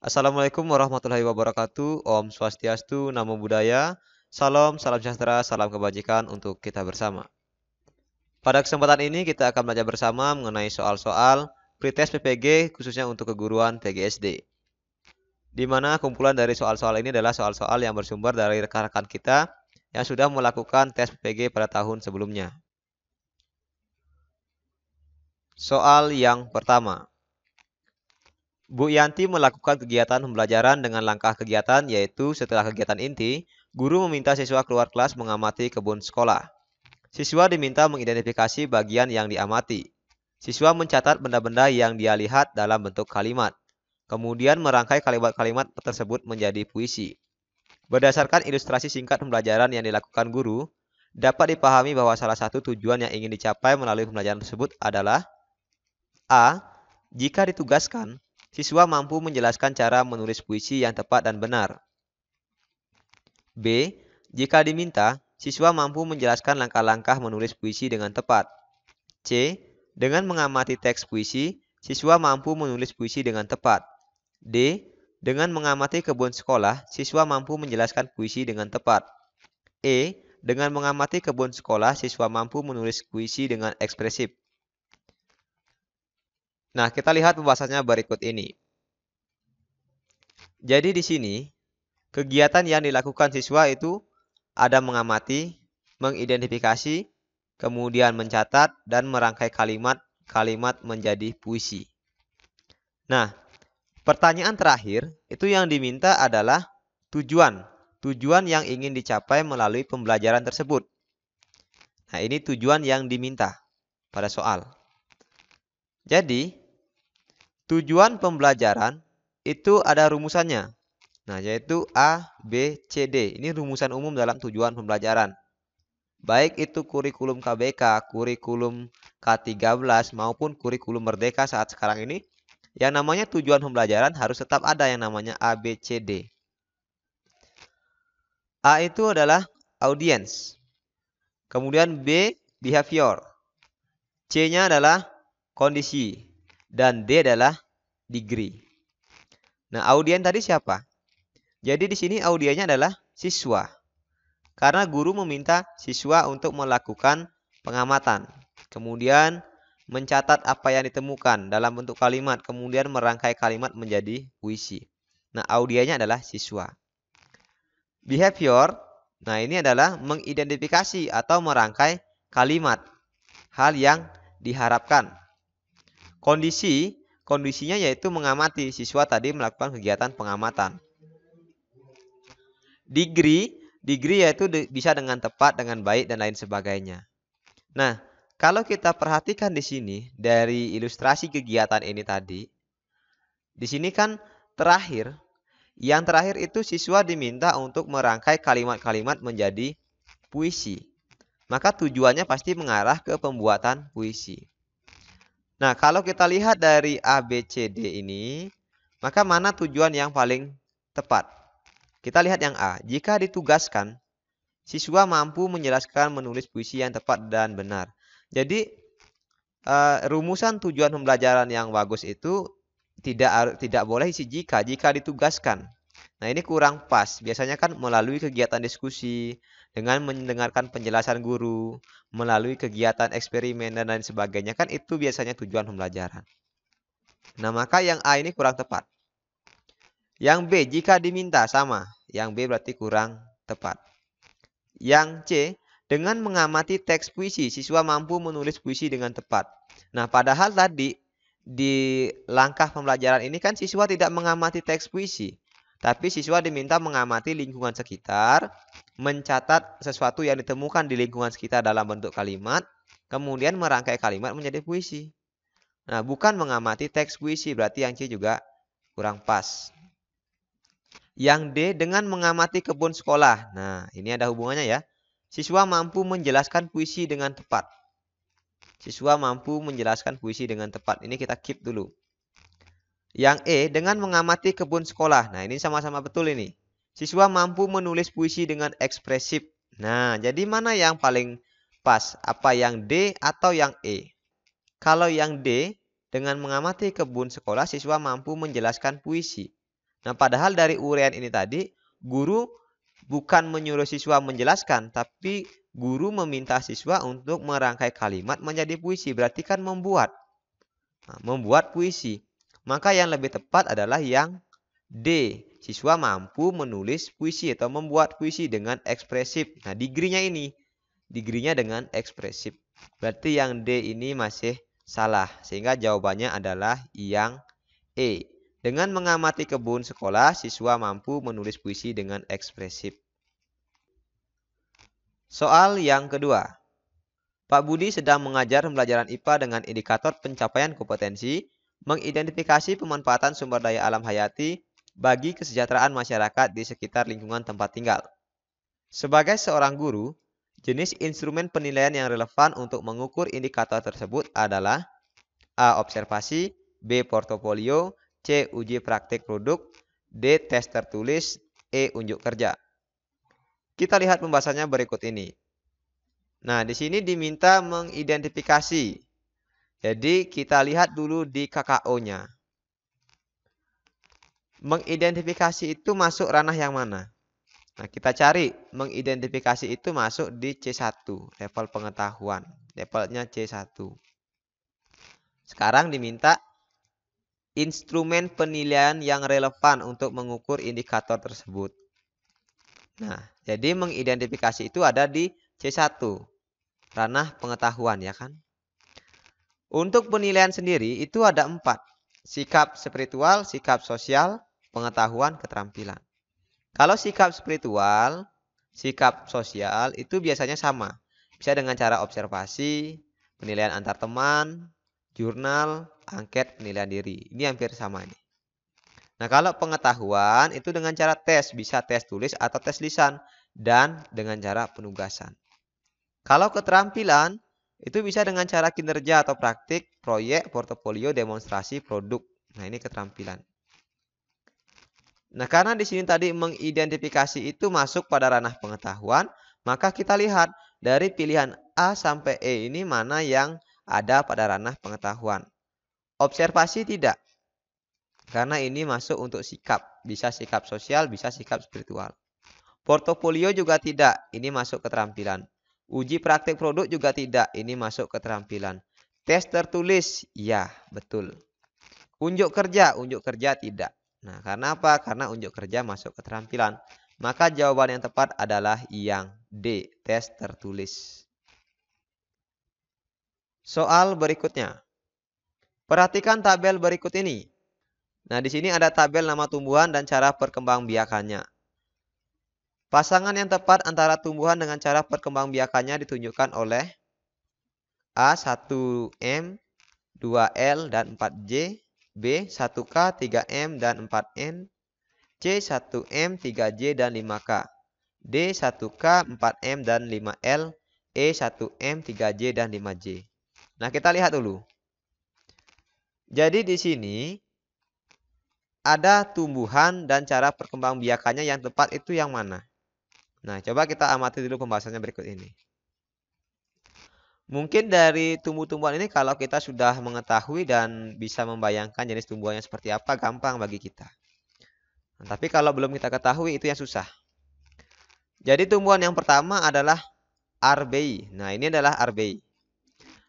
Assalamualaikum warahmatullahi wabarakatuh. Om Swastiastu, Namo Buddhaya. Salam, salam sejahtera, salam kebajikan untuk kita bersama. Pada kesempatan ini kita akan belajar bersama mengenai soal-soal pretest PPG khususnya untuk keguruan PGSD. Di mana kumpulan dari soal-soal ini adalah soal-soal yang bersumber dari rekan-rekan kita yang sudah melakukan tes PPG pada tahun sebelumnya. Soal yang pertama. Bu Yanti melakukan kegiatan pembelajaran dengan langkah kegiatan yaitu setelah kegiatan inti, guru meminta siswa keluar kelas mengamati kebun sekolah. Siswa diminta mengidentifikasi bagian yang diamati. Siswa mencatat benda-benda yang dia lihat dalam bentuk kalimat. Kemudian merangkai kalimat-kalimat tersebut menjadi puisi. Berdasarkan ilustrasi singkat pembelajaran yang dilakukan guru, dapat dipahami bahwa salah satu tujuan yang ingin dicapai melalui pembelajaran tersebut adalah A. Jika ditugaskan, siswa mampu menjelaskan cara menulis puisi yang tepat dan benar. B. Jika diminta, siswa mampu menjelaskan langkah-langkah menulis puisi dengan tepat. C. Dengan mengamati teks puisi, siswa mampu menulis puisi dengan tepat. D. Dengan mengamati kebun sekolah, siswa mampu menjelaskan puisi dengan tepat. E. Dengan mengamati kebun sekolah, siswa mampu menulis puisi dengan ekspresif. Nah, kita lihat pembahasannya berikut ini. Jadi di sini, kegiatan yang dilakukan siswa itu ada mengamati, mengidentifikasi, kemudian mencatat, dan merangkai kalimat menjadi puisi. Nah, pertanyaan terakhir itu yang diminta adalah tujuan. Tujuan yang ingin dicapai melalui pembelajaran tersebut. Nah, ini tujuan yang diminta pada soal. Jadi, tujuan pembelajaran itu ada rumusannya. Nah, yaitu A, B, C, D. Ini rumusan umum dalam tujuan pembelajaran. Baik itu kurikulum KBK, kurikulum K13, maupun kurikulum Merdeka saat sekarang ini, yang namanya tujuan pembelajaran harus tetap ada yang namanya A, B, C, D. A itu adalah audience. Kemudian B, behavior. C-nya adalah kondisi. Dan D adalah degree. Nah, audien tadi siapa? Jadi di sini audiennya adalah siswa. Karena guru meminta siswa untuk melakukan pengamatan. Kemudian mencatat apa yang ditemukan dalam bentuk kalimat. Kemudian merangkai kalimat menjadi puisi. Nah, audiennya adalah siswa. Behavior, nah ini adalah mengidentifikasi atau merangkai kalimat. Hal yang diharapkan. Kondisinya yaitu mengamati. Siswa tadi melakukan kegiatan pengamatan. Degree yaitu bisa dengan tepat, dengan baik, dan lain sebagainya. Nah, kalau kita perhatikan di sini dari ilustrasi kegiatan ini tadi, di sini kan yang terakhir itu siswa diminta untuk merangkai kalimat-kalimat menjadi puisi. Maka tujuannya pasti mengarah ke pembuatan puisi. Nah, kalau kita lihat dari A, B, C, D ini, maka mana tujuan yang paling tepat? Kita lihat yang A. Jika ditugaskan, siswa mampu menjelaskan menulis puisi yang tepat dan benar. Jadi, rumusan tujuan pembelajaran yang bagus itu tidak boleh isi jika ditugaskan. Nah, ini kurang pas. Biasanya kan melalui kegiatan diskusi, dengan mendengarkan penjelasan guru, melalui kegiatan eksperimen dan lain sebagainya, kan itu biasanya tujuan pembelajaran. Nah, maka yang A ini kurang tepat. Yang B, jika diminta, sama. Yang B berarti kurang tepat. Yang C, dengan mengamati teks puisi, siswa mampu menulis puisi dengan tepat. Nah, padahal tadi di langkah pembelajaran ini kan siswa tidak mengamati teks puisi. Tapi siswa diminta mengamati lingkungan sekitar, mencatat sesuatu yang ditemukan di lingkungan sekitar dalam bentuk kalimat, kemudian merangkai kalimat menjadi puisi. Nah, bukan mengamati teks puisi, berarti yang C juga kurang pas. Yang D, dengan mengamati kebun sekolah. Nah, ini ada hubungannya ya. Siswa mampu menjelaskan puisi dengan tepat. Siswa mampu menjelaskan puisi dengan tepat. Ini kita keep dulu. Yang E, dengan mengamati kebun sekolah. Nah, ini sama-sama betul ini. Siswa mampu menulis puisi dengan ekspresif. Nah, jadi mana yang paling pas? Apa yang D atau yang E? Kalau yang D, dengan mengamati kebun sekolah, siswa mampu menjelaskan puisi. Nah, padahal dari uraian ini tadi, guru bukan menyuruh siswa menjelaskan, tapi guru meminta siswa untuk merangkai kalimat menjadi puisi. Berarti kan membuat. Nah, membuat puisi. Maka yang lebih tepat adalah yang D. Siswa mampu menulis puisi atau membuat puisi dengan ekspresif. Nah, degree-nya ini. Degree-nya dengan ekspresif. Berarti yang D ini masih salah. Sehingga jawabannya adalah yang E. Dengan mengamati kebun sekolah, siswa mampu menulis puisi dengan ekspresif. Soal yang kedua. Pak Budi sedang mengajar pembelajaran IPA dengan indikator pencapaian kompetensi, mengidentifikasi pemanfaatan sumber daya alam hayati bagi kesejahteraan masyarakat di sekitar lingkungan tempat tinggal. Sebagai seorang guru, jenis instrumen penilaian yang relevan untuk mengukur indikator tersebut adalah A. Observasi, B. Portofolio, C. Uji praktik produk, D. Tes tertulis, E. Unjuk kerja. Kita lihat pembahasannya berikut ini. Nah, di sini diminta mengidentifikasi. Jadi, kita lihat dulu di KKO-nya. Mengidentifikasi itu masuk ranah yang mana? Nah, kita cari. Mengidentifikasi itu masuk di C1, level pengetahuan. Levelnya C1. Sekarang diminta instrumen penilaian yang relevan untuk mengukur indikator tersebut. Nah, jadi mengidentifikasi itu ada di C1. Ranah pengetahuan, ya kan? Untuk penilaian sendiri itu ada 4. Sikap spiritual, sikap sosial, pengetahuan, keterampilan. Kalau sikap spiritual, sikap sosial itu biasanya sama. Bisa dengan cara observasi, penilaian antar teman, jurnal, angket, penilaian diri. Ini hampir sama ini. Nah, kalau pengetahuan itu dengan cara tes. Bisa tes tulis atau tes lisan. Dan dengan cara penugasan. Kalau keterampilan, itu bisa dengan cara kinerja atau praktik, proyek, portofolio, demonstrasi, produk. Nah, ini keterampilan. Nah, karena di sini tadi mengidentifikasi itu masuk pada ranah pengetahuan, maka kita lihat dari pilihan A sampai E ini mana yang ada pada ranah pengetahuan. Observasi tidak. Karena ini masuk untuk sikap. Bisa sikap sosial, bisa sikap spiritual. Portofolio juga tidak. Ini masuk keterampilan. Uji praktik produk juga tidak. Ini masuk keterampilan. Tes tertulis. Ya, betul. Unjuk kerja tidak. Nah, karena apa? Karena unjuk kerja masuk keterampilan. Maka jawaban yang tepat adalah yang D. Tes tertulis. Soal berikutnya. Perhatikan tabel berikut ini. Nah, di sini ada tabel nama tumbuhan dan cara perkembangbiakannya. Pasangan yang tepat antara tumbuhan dengan cara perkembangbiakannya ditunjukkan oleh A. 1M, 2L, dan 4J. B. 1K, 3M, dan 4N. C. 1M, 3J, dan 5K. D. 1K, 4M, dan 5L. E. 1M, 3J, dan 5J. Nah, kita lihat dulu. Jadi di sini ada tumbuhan dan cara perkembangbiakannya yang tepat itu yang mana? Nah, coba kita amati dulu pembahasannya berikut ini. Mungkin dari tumbuh-tumbuhan ini kalau kita sudah mengetahui dan bisa membayangkan jenis tumbuhannya seperti apa, gampang bagi kita. Nah, tapi kalau belum kita ketahui itu yang susah. Jadi tumbuhan yang pertama adalah RBI. Nah, ini adalah RBI.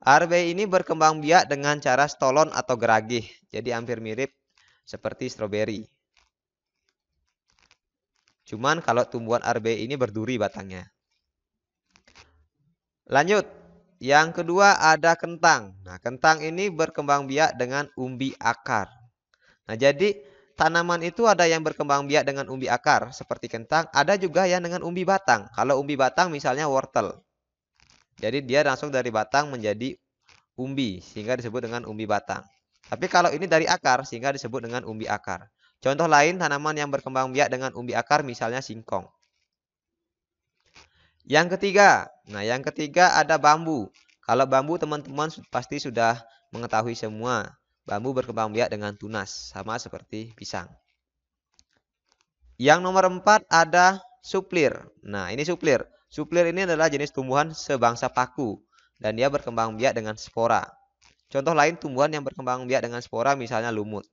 RBI ini berkembang biak dengan cara stolon atau geragih. Jadi hampir mirip seperti stroberi. Cuman kalau tumbuhan RBI ini berduri batangnya. Lanjut. Yang kedua ada kentang. Nah, kentang ini berkembang biak dengan umbi akar. Nah, jadi tanaman itu ada yang berkembang biak dengan umbi akar seperti kentang. Ada juga yang dengan umbi batang. Kalau umbi batang misalnya wortel. Jadi dia langsung dari batang menjadi umbi sehingga disebut dengan umbi batang. Tapi kalau ini dari akar sehingga disebut dengan umbi akar. Contoh lain tanaman yang berkembang biak dengan umbi akar misalnya singkong. Yang ketiga, yang ketiga ada bambu. Kalau bambu teman-teman pasti sudah mengetahui semua. Bambu berkembang biak dengan tunas, sama seperti pisang. Yang nomor 4 ada suplir. Nah, ini suplir. Suplir ini adalah jenis tumbuhan sebangsa paku. Dan dia berkembang biak dengan spora. Contoh lain tumbuhan yang berkembang biak dengan spora misalnya lumut.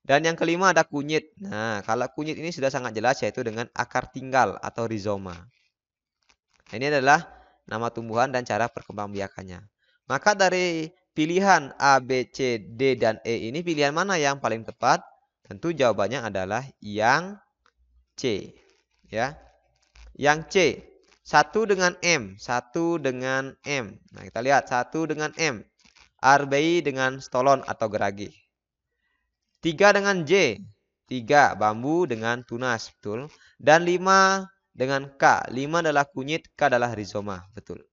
Dan yang kelima ada kunyit. Nah, kalau kunyit ini sudah sangat jelas yaitu dengan akar tinggal atau rizoma. Nah, ini adalah nama tumbuhan dan cara perkembangbiakannya. Maka dari pilihan A, B, C, D, dan E ini pilihan mana yang paling tepat? Tentu jawabannya adalah yang C. Ya. Yang C. 1 dengan M. 1 dengan M. Nah, kita lihat 1 dengan M. Arbei dengan stolon atau geragi. 3 dengan J. 3 bambu dengan tunas. Betul. Dan 5 dengan K. 5 adalah kunyit, K adalah rizoma. Betul.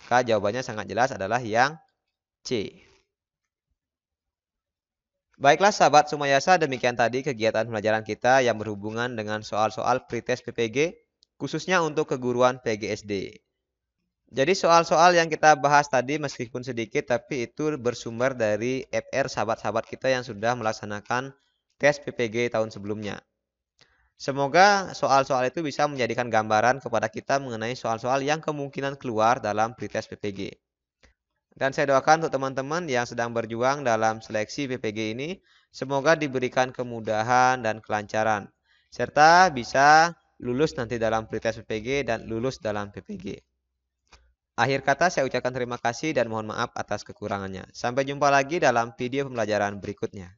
Maka jawabannya sangat jelas adalah yang C. Baiklah sahabat Sumayasa, demikian tadi kegiatan pelajaran kita yang berhubungan dengan soal-soal pretest PPG, khususnya untuk keguruan PGSD. Jadi soal-soal yang kita bahas tadi meskipun sedikit, tapi itu bersumber dari FR sahabat-sahabat kita yang sudah melaksanakan tes PPG tahun sebelumnya. Semoga soal-soal itu bisa menjadikan gambaran kepada kita mengenai soal-soal yang kemungkinan keluar dalam pretest PPG. Dan saya doakan untuk teman-teman yang sedang berjuang dalam seleksi PPG ini, semoga diberikan kemudahan dan kelancaran, serta bisa lulus nanti dalam pretest PPG dan lulus dalam PPG. Akhir kata saya ucapkan terima kasih dan mohon maaf atas kekurangannya. Sampai jumpa lagi dalam video pembelajaran berikutnya.